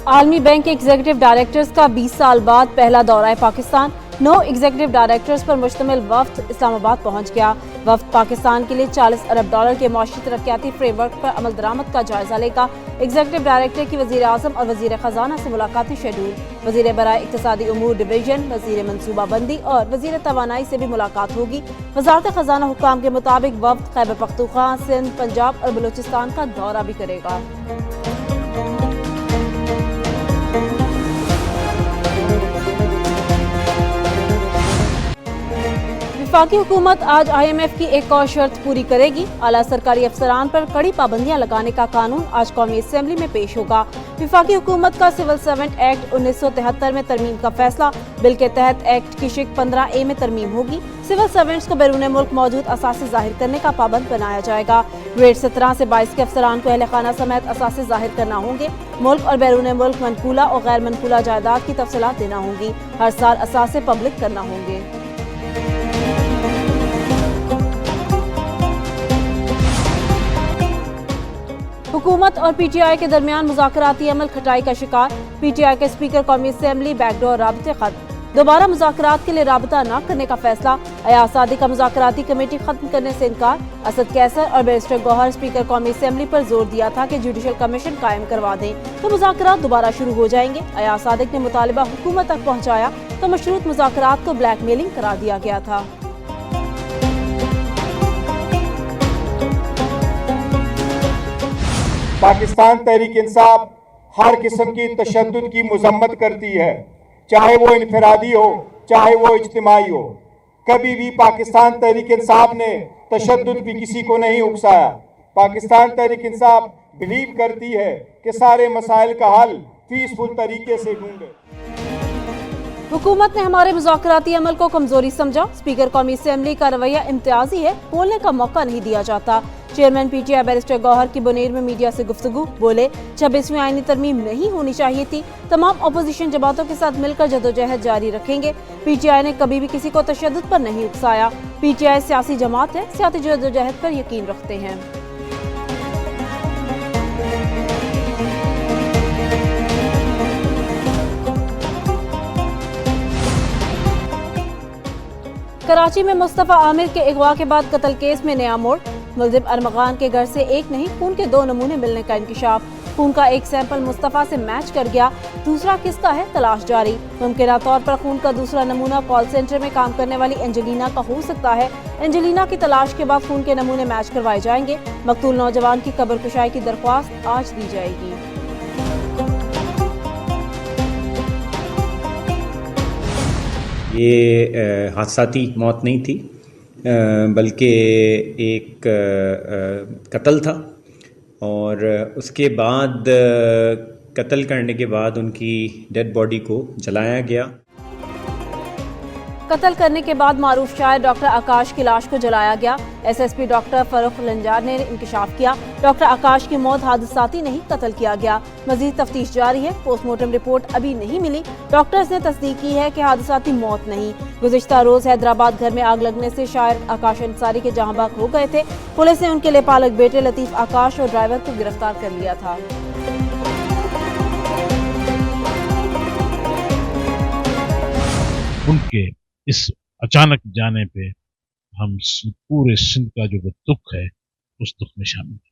आलमी बैंक के executive directors का 20 साल बाद पहला दौरा है पाकिस्तान। 9 एग्जीक्यूटिव डायरेक्टर्स पर मुश्तमिल वफ्द इस्लामाबाद पहुंच गया। वफ्द पाकिस्तान के लिए $40 अरब के मौशी तरक्याती फ्रेमवर्क पर अमल दरामद का जायजा लेगा। एग्जीक्यूटिव डायरेक्टर की वजीर आजम और वजीर खजाना से मुलाकाती शेड्यूल। वजीर बराए इक्तिसादी उमूर डिवीजन, वजीर मनसूबाबंदी और वजीर तवानाई से भी मुलाकात होगी। वजारत खजाना हुक्काम के मुताबिक वफ्द खैबर पख्तूनख्वा, सिंध, पंजाब और बलूचिस्तान का दौरा भी करेगा। वफाकी हुकूमत आज IMF की एक और शर्त पूरी करेगी। आला सरकारी अफसरान पर कड़ी पाबंदियां लगाने का कानून आज कौमी असेंबली में पेश होगा। वफाकी हुकूमत का सिविल सर्वेंट एक्ट 1973 में तरमीम का फैसला। बिल के तहत एक्ट की शिक 15A में तरमीम होगी। सिविल सर्वेंट्स को बैरून मुल्क मौजूद असासे जाहिर करने का पाबंद बनाया जाएगा। ग्रेड 17 से 22 के अफसरान को अहल खाना समेत असासे जाहिर करना होंगे। मुल्क और बैरून मुल्क मनकूला और गैर मनकूला जायदाद की तफसीलात देना होंगी। हर साल असासे पब्लिक करना होंगे। हुकूमत और PTI के दरमियान मुज़ाकराती अमल खटाई का शिकार। PTI के स्पीकर कौमी असेंबली बैकडोर राबते खत्म। दोबारा मुज़ाकरात के लिए राबता न करने का फैसला। अयाज सादिक का मुज़ाकराती कमेटी खत्म करने से इनकार। असद कैसर और बैरिस्टर गौहर स्पीकर कौमी असेंबली पर जोर दिया था कि जुडिशल कमीशन कायम करवा दें तो मुज़ाकरात दोबारा शुरू हो जाएंगे। अयाज सादिक ने मुतालिबा हुकूमत तक पहुँचाया तो मशरूत मुज़ाकरात को ब्लैकमेलिंग करार दिया गया था। पाकिस्तान तहरीक इंसाफ हर किस्म की तशद्दुद की मजम्मत करती है, चाहे वो इनफरादी हो चाहे वो इज्तिमाई हो। कभी भी पाकिस्तान तहरीक इंसाफ ने तशद्दुद भी किसी को नहीं उकसाया। पाकिस्तान तहरीक इंसाफ बिलीव करती है कि सारे मसाइल का हल पीसफुल तरीके से ढूंढे। हुकूमत ने हमारे मुज़ाकराती अमल को कमजोरी समझा। स्पीकर कौमी असेंबली का रवैया इम्तियाजी है, बोलने का मौका नहीं दिया जाता। चेयरमैन PTI बैरिस्टर गौहर की बुनेर में मीडिया से गुफ्तगू। बोले 26वीं आईनी तरमीम नहीं होनी चाहिए थी। तमाम अपोजिशन जमातों के साथ मिलकर जदोजहद जारी रखेंगे। PTI ने कभी भी किसी को तशद्दुद पर नहीं उकसाया। PTI सियासी जमात है, सियासी जदोजहद पर यकीन रखते हैं। कराची में मुस्तफा आमिर के अगवा के बाद कत्ल केस में नया मोड़। मुलजिम अरमगान के घर से एक नहीं खून के 2 नमूने मिलने का इंकिशाफ। खून का एक सैंपल मुस्तफा से मैच कर गया, दूसरा किसका है तलाश जारी। मुमकिन तौर पर खून का दूसरा नमूना कॉल सेंटर में काम करने वाली एंजेलिना का हो सकता है। एंजेलिना की तलाश के बाद खून के नमूने मैच करवाए जाएंगे। मकतूल नौजवान की कब्र कुशाई की दरख्वास्त आज दी जाएगी। ये हादसाती मौत नहीं थी, बल्कि एक कत्ल था और उसके बाद कत्ल करने के बाद उनकी डेड बॉडी को जलाया गया। कत्ल करने के बाद मारूफ शायर डॉक्टर आकाश की लाश को जलाया गया। SSP डॉक्टर फरूख लंजार ने इंकशाफ किया, डॉक्टर आकाश की मौत हादसाती नहीं कत्ल किया गया। मजीद तफ्तीश जारी है। पोस्टमार्टम रिपोर्ट अभी नहीं मिली। डॉक्टर्स ने तस्दीक की है कि हादसाती मौत नहीं। गुज़िश्ता रोज हैदराबाद घर में आग लगने से शायर आकाश अंसारी के जहां बाग हो गए थे। पुलिस ने उनके लेपालक बेटे लतीफ आकाश और ड्राइवर को गिरफ्तार कर लिया था। उनके इस अचानक जाने पे हम पूरे सिंध का जो दुख है उस दुख में शामिल है।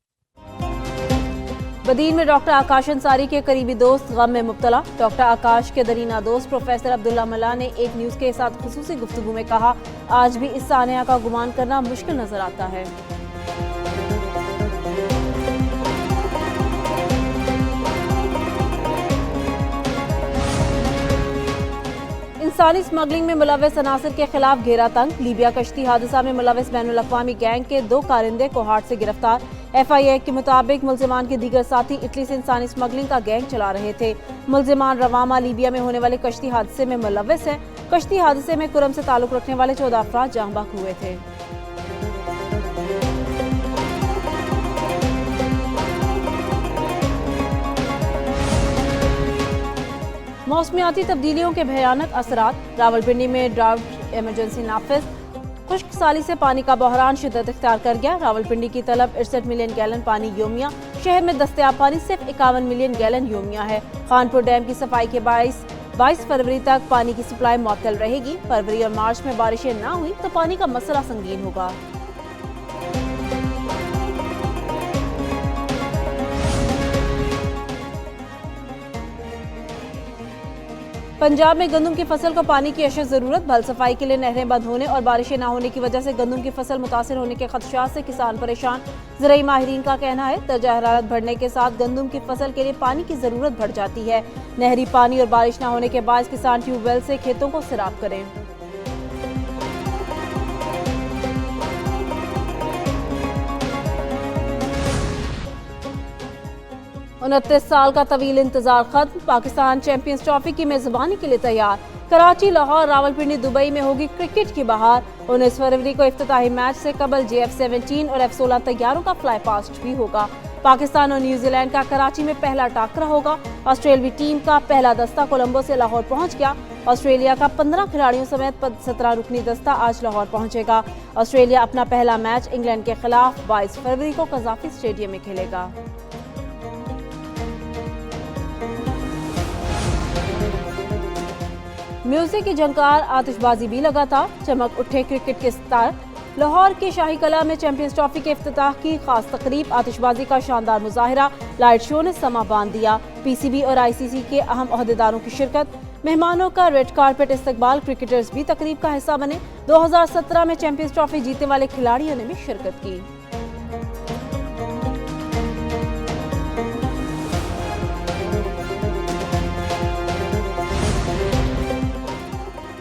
बदीन में डॉक्टर आकाश अंसारी के करीबी दोस्त गम में मुब्तला। डॉक्टर आकाश के दरीना दोस्त प्रोफेसर अब्दुल्ला मल्ला ने एक न्यूज के साथ खुसूसी गुफ्तगू में कहा, आज भी इस सानिया का गुमान करना मुश्किल नजर आता है। इंसानी स्मगलिंग में मुलव्वस अनासर के खिलाफ घेरा तंग। लीबिया कश्ती हादसा में मुलव्वस बैनुल अक़वामी गैंग के 2 कारिंदे कोहाट से गिरफ्तार। FIA के मुताबिक मुल्जिमान के दीगर साथी इटली से इंसानी स्मगलिंग का गैंग चला रहे थे। मुल्जिमान रवामा लीबिया में होने वाले कश्ती हादसे में मुलव्वस हैं। कश्ती हादसे में कुरम से ताल्लुक रखने वाले 14 अफराद जहां बहक हुए थे। मौसमियाती तब्दीलियों के भयानक असरात। रावलपिंडी में ड्राउट इमरजेंसी नाफिज। खुश्क साली से पानी का बहरान शिद्दत इख्तियार कर गया। रावलपिंडी की तलब 68 मिलियन गैलन पानी योमिया। शहर में दस्तयाब पानी सिर्फ 51 मिलियन गैलन योमिया है। खानपुर डैम की सफाई के 22 फरवरी तक पानी की सप्लाई मुअत्तल रहेगी। फरवरी और मार्च में बारिशें ना हुई तो पानी का मसला संगीन होगा। पंजाब में गंदम की फसल को पानी की अशद जरूरत। भल सफाई के लिए नहरें बंद होने और बारिशें न होने की वजह से गंदम की फसल मुतासिर होने के खदशात से किसान परेशान। ज़राई माहिरीन का कहना है दर्जा हरारत बढ़ने के साथ गंदम की फसल के लिए पानी की जरूरत बढ़ जाती है। नहरी पानी और बारिश न होने के बाद किसान ट्यूबवेल से खेतों को सैराब करें। उनतीस साल का तवील इंतजार खत्म। पाकिस्तान चैंपियंस ट्रॉफी की मेजबानी के लिए तैयार। कराची, लाहौर, रावलपिंडी, दुबई में होगी क्रिकेट की बहार। 19 फरवरी को इफ्तिताही मैच से कबल JF-17 और F-16 तैयारों का फ्लाई पास्ट भी होगा। पाकिस्तान और न्यूजीलैंड का कराची में पहला टाकरा होगा। ऑस्ट्रेलियावी टीम का पहला दस्ता कोलंबो से लाहौर पहुंच गया। ऑस्ट्रेलिया का 15 खिलाड़ियों समेत 17 रुकनी दस्ता आज लाहौर पहुंचेगा। ऑस्ट्रेलिया अपना पहला मैच इंग्लैंड के खिलाफ 22 फरवरी को कज़ाफी स्टेडियम में खेलेगा। म्यूजिक की झंकार, आतिशबाजी भी लगातार। चमक उठे क्रिकेट के सितारे। लाहौर के शाही कला में चैंपियंस ट्रॉफी के इफ्तिताह की खास तकरीब। आतिशबाजी का शानदार मुजाहिरा, लाइट शो ने समा बांध दिया। PCB और ICC के अहम ओहदेदारों की शिरकत। मेहमानों का रेड कारपेट इस्तकबाल। क्रिकेटर्स भी तकरीब का हिस्सा बने। 2017 में चैंपियंस ट्रॉफी जीतने वाले खिलाड़ियों ने भी शिरकत की।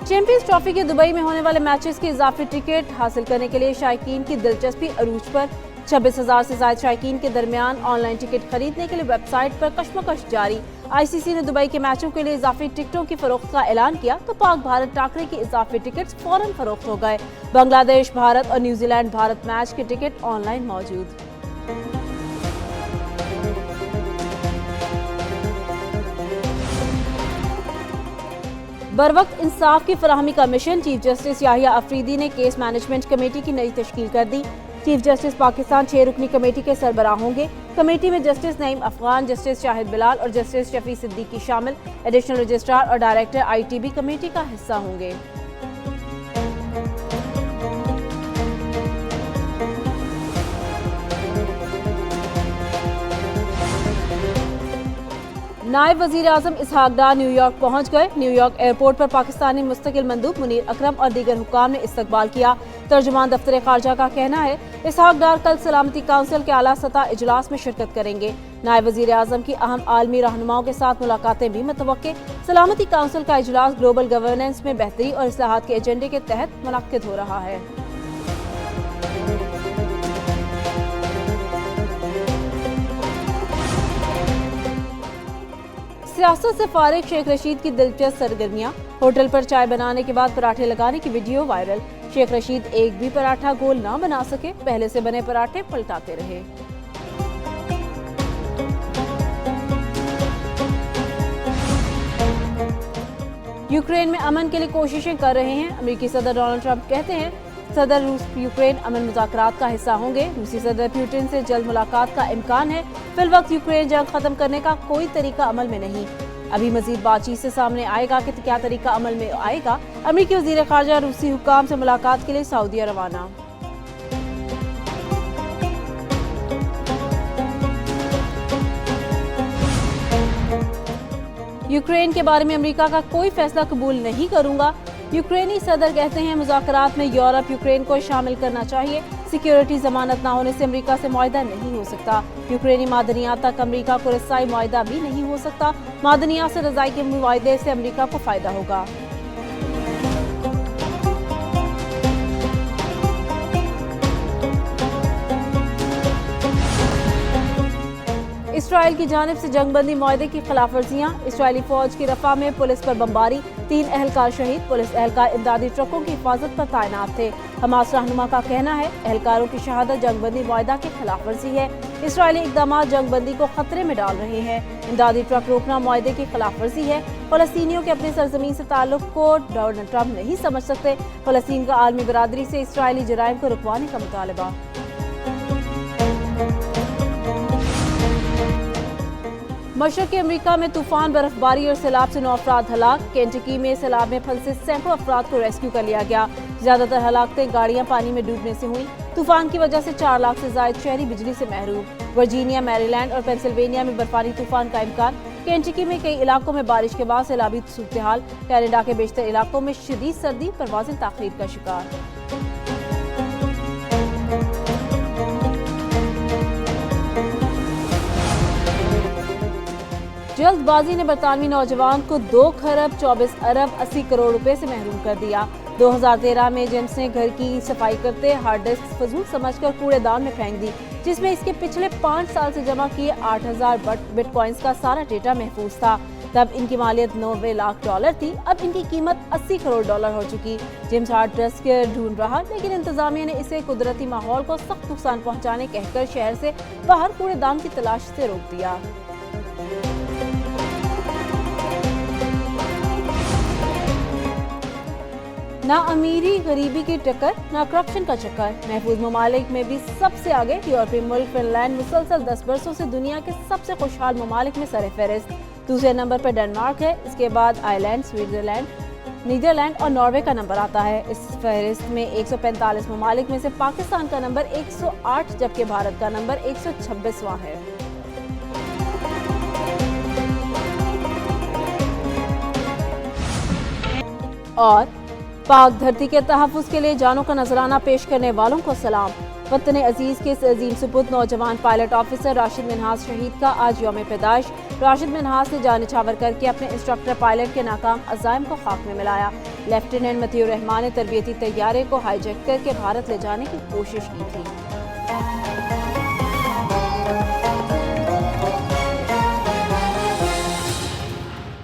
चैंपियंस ट्रॉफी के दुबई में होने वाले मैचेस की इजाफी टिकट हासिल करने के लिए शायकीन की दिलचस्पी अरूज पर। 26,000 से ज्यादा शायकीन के दरमियान ऑनलाइन टिकट खरीदने के लिए वेबसाइट पर कशमकश जारी। ICC ने दुबई के मैचों के लिए इजाफी टिकटों की फरोख्त का ऐलान किया तो पाक भारत टाकरे की इजाफी टिकट्स फौरन फरोख्त हो गए। बांग्लादेश भारत और न्यूजीलैंड भारत मैच के टिकट ऑनलाइन मौजूद। बरवक्त इंसाफ की फराहमी का mission. Chief justice Yahya Afridi ने केस मैनेजमेंट कमेटी की नई तश्कील कर दी। चीफ जस्टिस पाकिस्तान 6 रुकनी कमेटी के सरबराह होंगे। कमेटी में जस्टिस नईम अफगान, जस्टिस शाहिद बिलाल और जस्टिस शफी सिद्दीकी शामिल। एडिशनल रजिस्ट्रार और डायरेक्टर ITB कमेटी का हिस्सा होंगे। नायब वजीर आजम इसहाक डार न्यूयॉर्क पहुंच गए। न्यूयॉर्क एयरपोर्ट पर पाकिस्तानी मुस्तकिल मंदूब मुनीर अकरम और दीगर हुक्काम ने इस्तकबाल किया। तर्जुमान दफ्तर खारजा का कहना है इसहाक डार कल सलामती काउंसिल के आला सतह इजलास में शिरकत करेंगे। नायब वजीर आजम की अहम आलमी रहनुमाओं के साथ मुलाकातें भी मुतवक्के। सलामती काउंसिल का इजलास ग्लोबल गवर्नेंस में बेहतरी और इस्लाहात के एजेंडे के तहत मुनक्किद हो रहा है। सियासत से फारिग शेख रशीद की दिलचस्प सरगर्मियां। होटल पर चाय बनाने के बाद पराठे लगाने की वीडियो वायरल। शेख रशीद एक भी पराठा गोल ना बना सके, पहले से बने पराठे पलटाते रहे। यूक्रेन में अमन के लिए कोशिशें कर रहे हैं। अमेरिकी सदर डोनाल्ड ट्रंप कहते हैं सदर रूस यूक्रेन अमन मुज़ाकरात का हिस्सा होंगे। रूसी सदर पुतिन से जल्द मुलाकात का इम्कान है। फिलवक्त यूक्रेन जंग खत्म करने का कोई तरीका अमल में नहीं। अभी मजीद बातचीत से सामने आएगा कि क्या तरीका अमल में आएगा। अमेरिकी वज़ीर ख़ारजा रूसी हुक्काम से मुलाकात के लिए सऊदीया रवाना। यूक्रेन के बारे में अमेरिका का कोई फैसला कबूल नहीं करूंगा। यूक्रेनी सदर कहते हैं मुज़ाकरात में यूरोप यूक्रेन को शामिल करना चाहिए। सिक्योरिटी जमानत न होने से अमेरिका से मुआहदा नहीं हो सकता। यूक्रेनी मादनियात तक अमेरिका को रसाई मुआहदा भी नहीं हो सकता। मादनियात से रजाई के मुआहदे से अमेरिका को फायदा होगा। इसराइल की जानिब से जंगबंदी मुआहदे की खिलाफवर्जियां। इसराइली फौज की रफा में पुलिस पर बमबारी, 3 अहलकार शहीद। पुलिस अहलकार इमदादी ट्रकों की हिफाजत पर तैनात थे। हमास रहनुमा का कहना है एहलकारों की शहादत जंगबंदी मुआहदा की खिलाफ वर्जी है। इसराइली इक़दाम जंगबंदी को खतरे में डाल रहे हैं। इमदादी ट्रक रोकना मुआहदे की खिलाफ वर्जी है। फ़लस्तीनियों के अपनी सरजमीन से ताल्लुक को डोनाल्ड ट्रंप नहीं समझ सकते। फ़लस्तीन का आलमी बिरादरी से इसराइली जराइम को रुकवाने का मुतालबा। मशरक़ी अमरीका में तूफान, बर्फबारी और सैलाब से 9 अफराद हलाक। केंटकी में सैलाब में फंसे सैकड़ों अफराद को रेस्क्यू कर लिया गया। ज्यादातर हलाकतें गाड़ियां पानी में डूबने से हुई। तूफान की वजह से 4 लाख से ज्यादा शहरी बिजली से महरूम। वर्जीनिया, मैरीलैंड और पेंसिल्वेनिया में बर्फानी तूफान का इम्कान। केंटकी में कई इलाकों में बारिश के बाद सैलाबी सूरत हाल। कनाडा के बेशतर इलाकों में शदीद सर्दी, परवाज़ें ताख़ीर का शिकार। जल्दबाजी ने बरतानवी नौजवान को 2 खरब 24 अरब 80 करोड़ रुपए से महरूम कर दिया। 2013 में जेम्स ने घर की सफाई करते हार्ड डिस्क फजूल समझकर कूड़ेदान में फेंक दी, जिसमें इसके पिछले 5 साल से जमा किए 8000 बिटकॉइंस का सारा डेटा महफूज था। तब इनकी मालियत 90 लाख डॉलर थी। अब इनकी कीमत 80 करोड़ डॉलर हो चुकी। जेम्स हार्ड डिस्क ढूंढ रहा, लेकिन इंतजामिया ने इसे कुदरती माहौल को सख्त नुकसान पहुंचाने कहकर शहर से बाहर कूड़ेदान की तलाश से रोक दिया। ना अमीरी गरीबी की टक्कर, ना करप्शन का चक्कर। महफूज ममालिक में भी सबसे आगे यूरोपीय मुल्क फिनलैंड मुसलसल 10 बरसों से दुनिया के सबसे खुशहाल ममालिक में सर फहरिस्त। दूसरे नंबर पर डेनमार्क है। इसके बाद आयरलैंड, स्विट्जरलैंड, नीदरलैंड और नॉर्वे का नंबर आता है। इस फहरिस्त में 145 ममालिक में से पाकिस्तान का नंबर 108, जबकि भारत का नंबर 126वां है। और पाक धरती के तहफ़्फ़ुज़ के लिए जानों का नजराना पेश करने वालों को सलाम। वतन अजीज़ के इस अजीम सुपुत नौजवान पायलट ऑफिसर राशिद मिन्हाज शहीद का आज यौम पैदाइश। राशिद मिन्हाज ने जान निछावर करके अपने इंस्ट्रक्टर पायलट के नाकाम अज़ाइम को खाक में मिलाया। लेफ्टिनेंट मतीउर रहमान ने तरबियती तैयारे को हाईजैक करके भारत ले जाने की कोशिश की थी।